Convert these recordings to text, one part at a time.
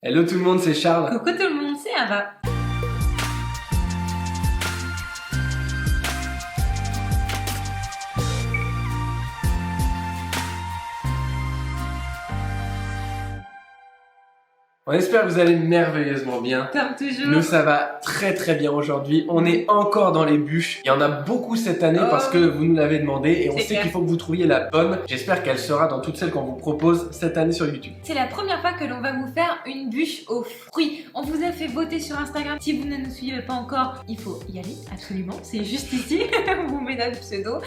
Hello tout le monde, c'est Charles. Coucou tout le monde, c'est Ava. On espère que vous allez merveilleusement bien. Comme toujours. Nous ça va très bien aujourd'hui. On est encore dans les bûches. Il y en a beaucoup cette année parce que vous nous l'avez demandé et on sait qu'il faut que vous trouviez la bonne. J'espère qu'elle sera dans toutes celles qu'on vous propose cette année sur YouTube. C'est la première fois que l'on va vous faire une bûche aux fruits. On vous a fait voter sur Instagram. Si vous ne nous suivez pas encore, il faut y aller absolument. C'est juste ici. On vous met notre pseudo.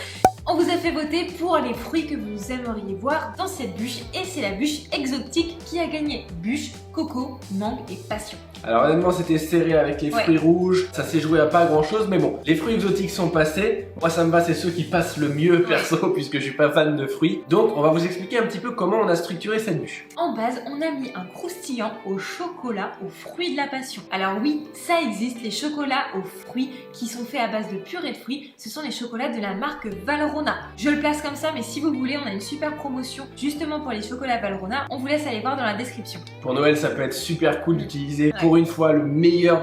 On vous a fait voter pour les fruits que vous aimeriez voir dans cette bûche et c'est la bûche exotique qui a gagné. Bûche, coco, mangue et passion. Alors honnêtement c'était serré avec les fruits rouges, ça s'est joué à pas grand chose mais bon, les fruits exotiques sont passés, moi ça me va, c'est ceux qui passent le mieux perso puisque je suis pas fan de fruits. Donc on va vous expliquer un petit peu comment on a structuré cette bûche. En base, on a mis un croustillant au chocolat aux fruits de la passion. Alors oui, ça existe, les chocolats aux fruits qui sont faits à base de purée de fruits, ce sont les chocolats de la marque Valrhona. Je le place comme ça, mais si vous voulez, on a une super promotion justement pour les chocolats Valrhona, on vous laisse aller voir dans la description. Pour Noël, ça peut être super cool d'utiliser pour une fois le meilleur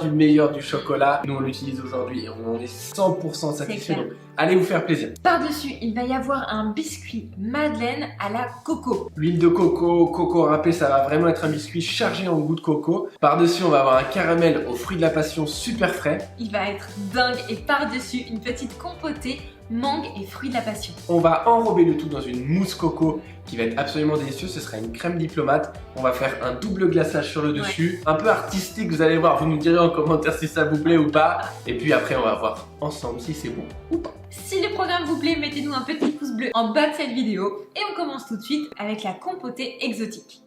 du chocolat. Nous on l'utilise aujourd'hui et on est 100% satisfait. Donc allez vous faire plaisir. Par-dessus, il va y avoir un biscuit Madeleine à la coco. L'huile de coco, coco râpé, ça va vraiment être un biscuit chargé en goût de coco. Par-dessus, on va avoir un caramel aux fruits de la passion super frais. Il va être dingue et par-dessus, une petite compotée mangue et fruits de la passion. On va enrober le tout dans une mousse coco qui va être absolument délicieuse. Ce sera une crème diplomate. On va faire un double glaçage sur le dessus. Un peu artistique, vous allez voir. Vous nous direz en commentaire si ça vous plaît ou pas. Et puis après, on va voir ensemble si c'est bon ou pas. Si le programme vous plaît, mettez-nous un petit pouce bleu en bas de cette vidéo. Et on commence tout de suite avec la compotée exotique.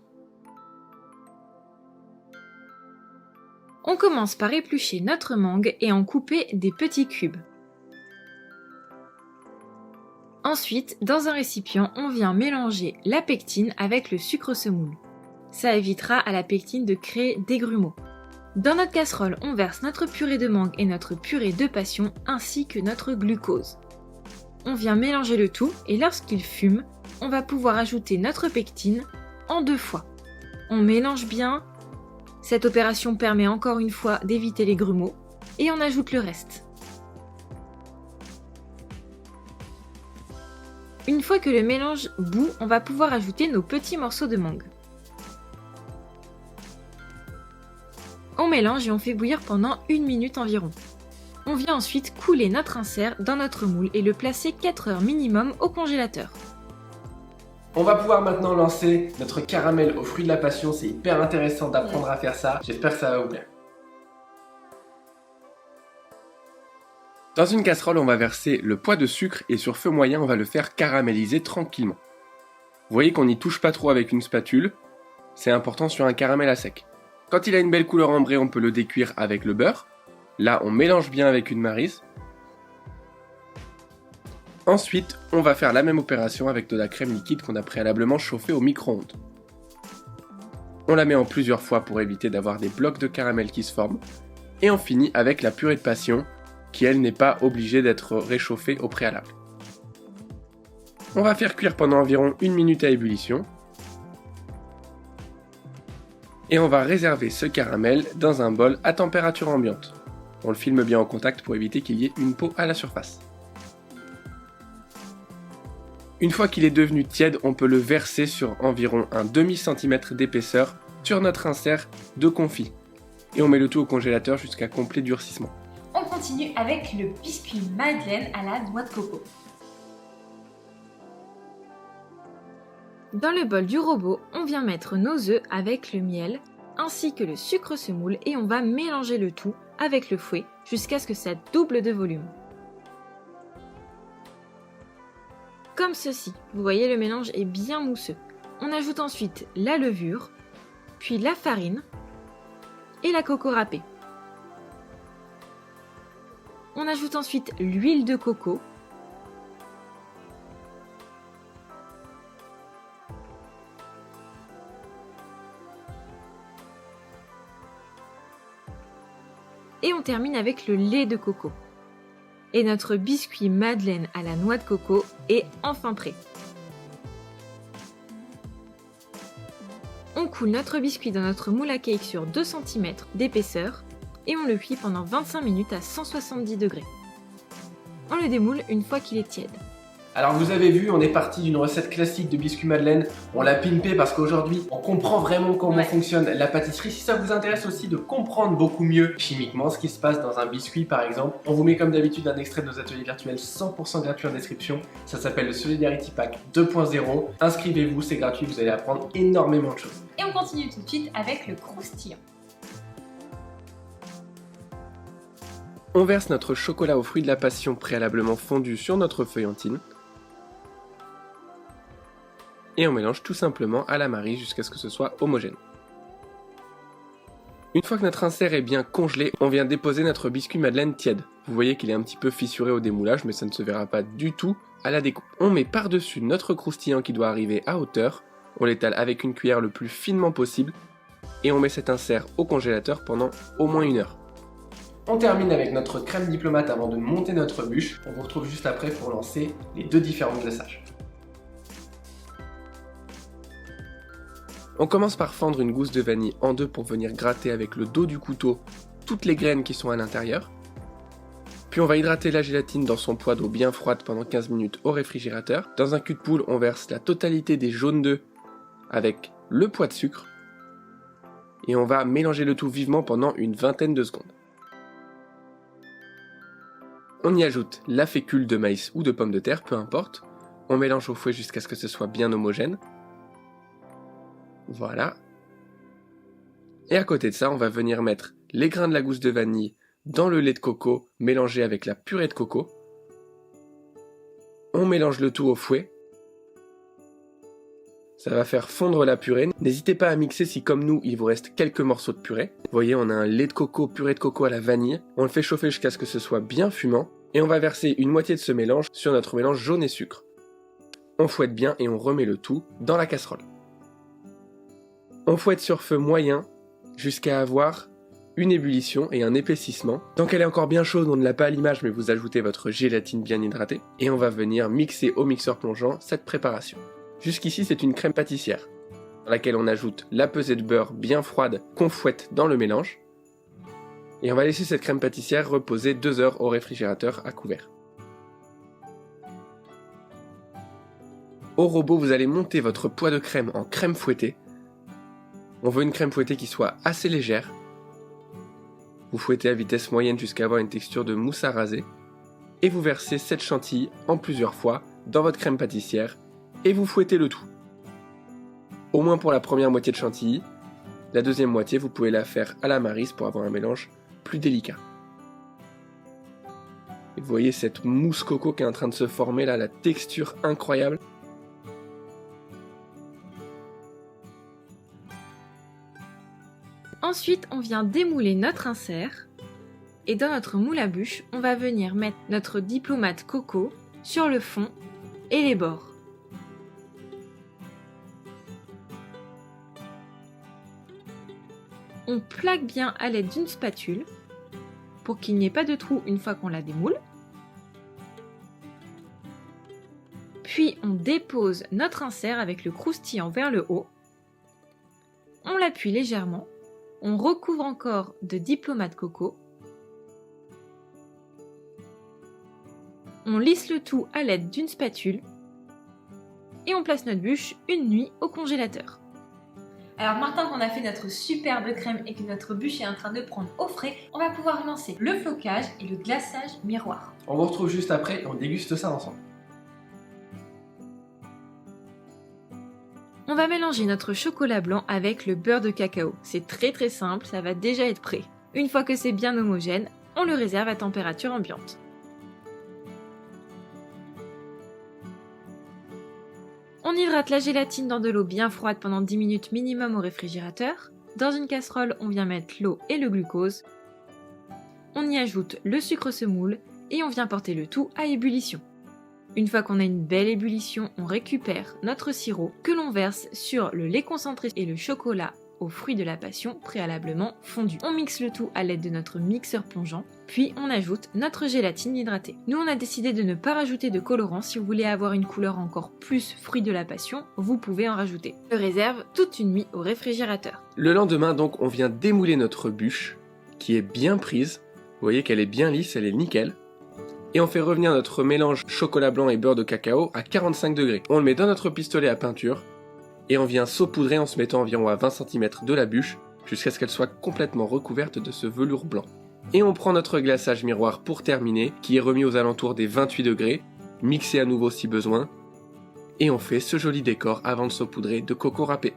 On commence par éplucher notre mangue et en couper des petits cubes. Ensuite, dans un récipient, on vient mélanger la pectine avec le sucre semoule. Ça évitera à la pectine de créer des grumeaux. Dans notre casserole, on verse notre purée de mangue et notre purée de passion ainsi que notre glucose. On vient mélanger le tout et lorsqu'il fume, on va pouvoir ajouter notre pectine en 2 fois. On mélange bien. Cette opération permet encore une fois d'éviter les grumeaux et on ajoute le reste. Une fois que le mélange bout, on va pouvoir ajouter nos petits morceaux de mangue. On mélange et on fait bouillir pendant 1 minute environ. On vient ensuite couler notre insert dans notre moule et le placer 4 heures minimum au congélateur. On va pouvoir maintenant lancer notre caramel aux fruits de la passion. C'est hyper intéressant d'apprendre à faire ça. J'espère que ça va vous plaire. Dans une casserole, on va verser le poids de sucre et sur feu moyen, on va le faire caraméliser tranquillement. Vous voyez qu'on n'y touche pas trop avec une spatule. C'est important sur un caramel à sec. Quand il a une belle couleur ambrée, on peut le décuire avec le beurre. Là, on mélange bien avec une maryse. Ensuite, on va faire la même opération avec de la crème liquide qu'on a préalablement chauffée au micro-ondes. On la met en plusieurs fois pour éviter d'avoir des blocs de caramel qui se forment. Et on finit avec la purée de passion, qui elle n'est pas obligée d'être réchauffée au préalable. On va faire cuire pendant environ 1 minute à ébullition. Et on va réserver ce caramel dans un bol à température ambiante. On le filme bien en contact pour éviter qu'il y ait une peau à la surface. Une fois qu'il est devenu tiède, on peut le verser sur environ un demi-centimètre d'épaisseur sur notre insert de confit. Et on met le tout au congélateur jusqu'à complet durcissement. On continue avec le biscuit Madeleine à la noix de coco. Dans le bol du robot, on vient mettre nos œufs avec le miel ainsi que le sucre semoule et on va mélanger le tout avec le fouet jusqu'à ce que ça double de volume. Comme ceci, vous voyez le mélange est bien mousseux. On ajoute ensuite la levure, puis la farine et la coco râpée. On ajoute ensuite l'huile de coco. Et on termine avec le lait de coco. Et notre biscuit Madeleine à la noix de coco est enfin prêt. On coule notre biscuit dans notre moule à cake sur 2 cm d'épaisseur et on le cuit pendant 25 minutes à 170 degrés. On le démoule une fois qu'il est tiède. Alors vous avez vu, on est parti d'une recette classique de biscuit madeleine. On l'a pimpé parce qu'aujourd'hui, on comprend vraiment comment fonctionne la pâtisserie. Si ça vous intéresse aussi de comprendre beaucoup mieux chimiquement ce qui se passe dans un biscuit par exemple, on vous met comme d'habitude un extrait de nos ateliers virtuels 100% gratuits en description. Ça s'appelle le Solidarity Pack 2.0. Inscrivez-vous, c'est gratuit, vous allez apprendre énormément de choses. Et on continue tout de suite avec le croustillant. On verse notre chocolat aux fruits de la passion préalablement fondu sur notre feuillantine. Et on mélange tout simplement à la Marie jusqu'à ce que ce soit homogène. Une fois que notre insert est bien congelé, on vient déposer notre biscuit madeleine tiède. Vous voyez qu'il est un petit peu fissuré au démoulage, mais ça ne se verra pas du tout à la découpe. On met par-dessus notre croustillant qui doit arriver à hauteur, on l'étale avec une cuillère le plus finement possible, et on met cet insert au congélateur pendant au moins 1 heure. On termine avec notre crème diplomate avant de monter notre bûche. On vous retrouve juste après pour lancer les 2 différents glaçages. On commence par fendre une gousse de vanille en 2 pour venir gratter avec le dos du couteau toutes les graines qui sont à l'intérieur. Puis on va hydrater la gélatine dans son poids d'eau bien froide pendant 15 minutes au réfrigérateur. Dans un cul de poule, on verse la totalité des jaunes d'œufs avec le poids de sucre. Et on va mélanger le tout vivement pendant une vingtaine de secondes. On y ajoute la fécule de maïs ou de pomme de terre, peu importe. On mélange au fouet jusqu'à ce que ce soit bien homogène. Voilà. Et à côté de ça, on va venir mettre les grains de la gousse de vanille dans le lait de coco mélangé avec la purée de coco. On mélange le tout au fouet. Ça va faire fondre la purée. N'hésitez pas à mixer si comme nous, il vous reste quelques morceaux de purée. Vous voyez, on a un lait de coco, purée de coco à la vanille. On le fait chauffer jusqu'à ce que ce soit bien fumant. Et on va verser une moitié de ce mélange sur notre mélange jaune et sucre. On fouette bien et on remet le tout dans la casserole. On fouette sur feu moyen jusqu'à avoir une ébullition et un épaississement. Tant qu'elle est encore bien chaude, on ne l'a pas à l'image, mais vous ajoutez votre gélatine bien hydratée. Et on va venir mixer au mixeur plongeant cette préparation. Jusqu'ici, c'est une crème pâtissière, dans laquelle on ajoute la pesée de beurre bien froide qu'on fouette dans le mélange. Et on va laisser cette crème pâtissière reposer 2 heures au réfrigérateur à couvert. Au robot, vous allez monter votre poids de crème en crème fouettée. On veut une crème fouettée qui soit assez légère. Vous fouettez à vitesse moyenne jusqu'à avoir une texture de mousse à raser. Et vous versez cette chantilly en plusieurs fois dans votre crème pâtissière et vous fouettez le tout. Au moins pour la première moitié de chantilly. La deuxième moitié, vous pouvez la faire à la Maryse pour avoir un mélange plus délicat. Et vous voyez cette mousse coco qui est en train de se former là, la texture incroyable. Ensuite, on vient démouler notre insert et dans notre moule à bûche, on va venir mettre notre diplomate coco sur le fond et les bords. On plaque bien à l'aide d'une spatule pour qu'il n'y ait pas de trou une fois qu'on la démoule. Puis on dépose notre insert avec le croustillant vers le haut. On l'appuie légèrement. On recouvre encore de diplomate coco. On lisse le tout à l'aide d'une spatule. Et on place notre bûche une nuit au congélateur. Alors maintenant qu'on a fait notre superbe crème et que notre bûche est en train de prendre au frais, on va pouvoir lancer le flocage et le glaçage miroir. On vous retrouve juste après et on déguste ça ensemble. On va mélanger notre chocolat blanc avec le beurre de cacao. C'est très simple, ça va déjà être prêt. Une fois que c'est bien homogène, on le réserve à température ambiante. On hydrate la gélatine dans de l'eau bien froide pendant 10 minutes minimum au réfrigérateur. Dans une casserole, on vient mettre l'eau et le glucose. On y ajoute le sucre semoule et on vient porter le tout à ébullition. Une fois qu'on a une belle ébullition, on récupère notre sirop que l'on verse sur le lait concentré et le chocolat aux fruits de la passion préalablement fondus. On mixe le tout à l'aide de notre mixeur plongeant, puis on ajoute notre gélatine hydratée. Nous on a décidé de ne pas rajouter de colorant. Si vous voulez avoir une couleur encore plus fruits de la passion, vous pouvez en rajouter. Je réserve toute une nuit au réfrigérateur. Le lendemain donc on vient démouler notre bûche qui est bien prise. Vous voyez qu'elle est bien lisse, elle est nickel. Et on fait revenir notre mélange chocolat blanc et beurre de cacao à 45 degrés. On le met dans notre pistolet à peinture et on vient saupoudrer en se mettant environ à 20 cm de la bûche jusqu'à ce qu'elle soit complètement recouverte de ce velours blanc. Et on prend notre glaçage miroir pour terminer, qui est remis aux alentours des 28 degrés, mixé à nouveau si besoin, et on fait ce joli décor avant de saupoudrer de coco râpé.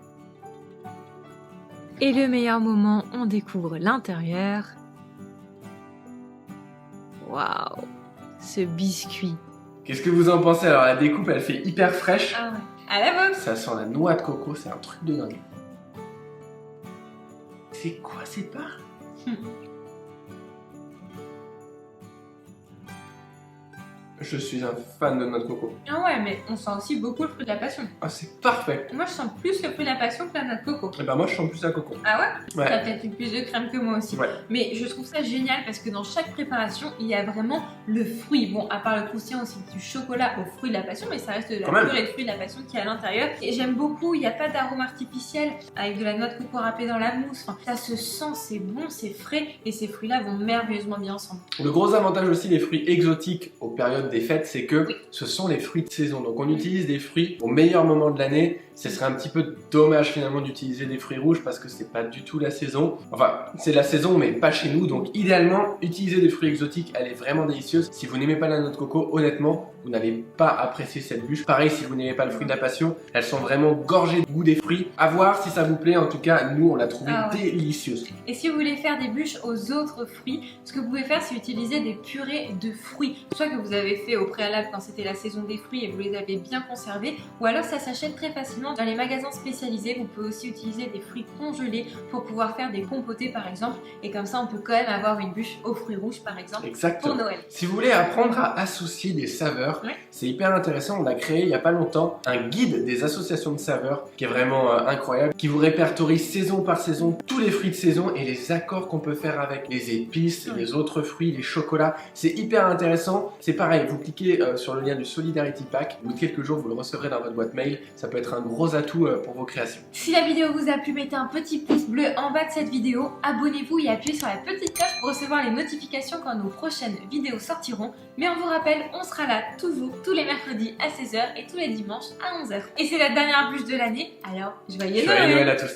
Et le meilleur moment, on découvre l'intérieur. Waouh, ce biscuit. Qu'est-ce que vous en pensez? Alors la découpe elle fait hyper fraîche. Ah ouais. À la boxe. Ça sent la noix de coco, c'est un truc de dingue. C'est quoi ces parts? Je suis un fan de noix de coco. Ah ouais, mais on sent aussi beaucoup le fruit de la passion. Ah c'est parfait. Moi je sens plus le fruit de la passion que la noix de coco. Et bah moi je sens plus la coco. Ah ouais? Ouais. T'as peut-être eu plus de crème que moi aussi. Ouais. Mais je trouve ça génial parce que dans chaque préparation, il y a vraiment le fruit. Bon, à part le croustillant aussi du chocolat au fruit de la passion, mais ça reste de la purée de fruit de la passion qui est à l'intérieur. Et j'aime beaucoup, il n'y a pas d'arôme artificiel avec de la noix de coco râpée dans la mousse. Enfin, ça se sent, c'est bon, c'est frais et ces fruits-là vont merveilleusement bien ensemble. Le gros avantage aussi des fruits exotiques aux périodes des fêtes, c'est que ce sont les fruits de saison. Donc on utilise des fruits au meilleur moment de l'année. Ce serait un petit peu dommage finalement d'utiliser des fruits rouges parce que c'est pas du tout la saison. Enfin, c'est la saison mais pas chez nous. Donc idéalement, utiliser des fruits exotiques, elle est vraiment délicieuse. Si vous n'aimez pas la noix de coco, honnêtement, vous n'allez pas apprécier cette bûche. Pareil, si vous n'aimez pas le fruit de la passion, elles sont vraiment gorgées de goût des fruits. À voir si ça vous plaît. En tout cas, nous, on l'a trouvée délicieuse. Et si vous voulez faire des bûches aux autres fruits, ce que vous pouvez faire, c'est utiliser des purées de fruits. Soit que vous avez fait au préalable quand c'était la saison des fruits et vous les avez bien conservés, ou alors ça s'achète très facilement dans les magasins spécialisés. Vous pouvez aussi utiliser des fruits congelés pour pouvoir faire des compotés par exemple, et comme ça on peut quand même avoir une bûche aux fruits rouges par exemple. Exactement. Pour Noël. Si vous voulez apprendre à associer des saveurs, c'est hyper intéressant. On a créé il n'y a pas longtemps un guide des associations de saveurs qui est vraiment incroyable, qui vous répertorie saison par saison tous les fruits de saison et les accords qu'on peut faire avec les épices, les autres fruits, les chocolats. C'est hyper intéressant. C'est pareil, vous cliquez sur le lien du Solidarity Pack. Au bout de quelques jours, vous le recevrez dans votre boîte mail. Ça peut être un gros atout pour vos créations. Si la vidéo vous a plu, mettez un petit pouce bleu en bas de cette vidéo. Abonnez-vous et appuyez sur la petite cloche pour recevoir les notifications quand nos prochaines vidéos sortiront. Mais on vous rappelle, on sera là toujours tous les mercredis à 16h et tous les dimanches à 11h. Et c'est la dernière bûche de l'année, alors joyeux Noël Joyeux Noël à tous.